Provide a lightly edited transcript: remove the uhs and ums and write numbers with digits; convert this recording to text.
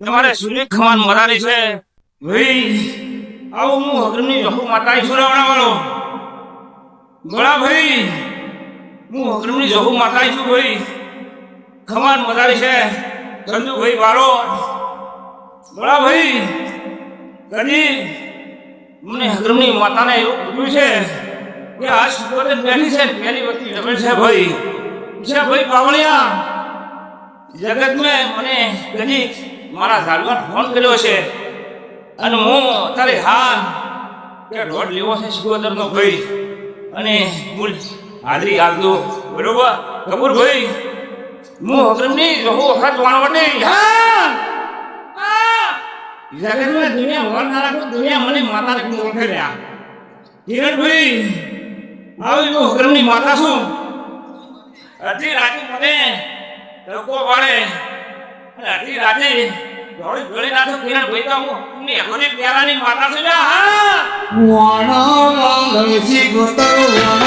તમારે સુની ખવાન મરારી છે ભાઈ આવો હું હગરની જહુ માતા ઈશ્વરાવણા વાળો ગળા ભાઈ હું હગરની જહુ માતા ઈશ્વર ભાઈ ખવાન મરારી છે સંજુ ભાઈ વાળો ગળા ભાઈ કદી મને હગરની માતાને એવું કીધું છે કે આ સુપરે બેઠી છે પહેલી વખત રમે છે ભાઈ પાવળિયા જગત મેં મને કદી મારા ઝાડવા ફોન કર્યો છે અને હું અત્યારે હા કે દોઢ લેવો છે શિકોતરનો ભાઈ અને મૂળ હાજરી આપજો બરોબર કપૂર ભાઈ હું હકરમની રહું વખત વાણવટે હા જગતમાં દુનિયા વળનારા તો દુનિયા મને માતાને કેમ ઓળખે રહ્યા કિરણભાઈ આવી હું હકરમની માતા છું અડધી રાતે મને લોકો વાળે અડધી રાતે દોડી ગળે નાખો કિરણ ભાઈ તો હું હકરની પ્યારાની માતા છું હા વાણા વાંગસી ગોતર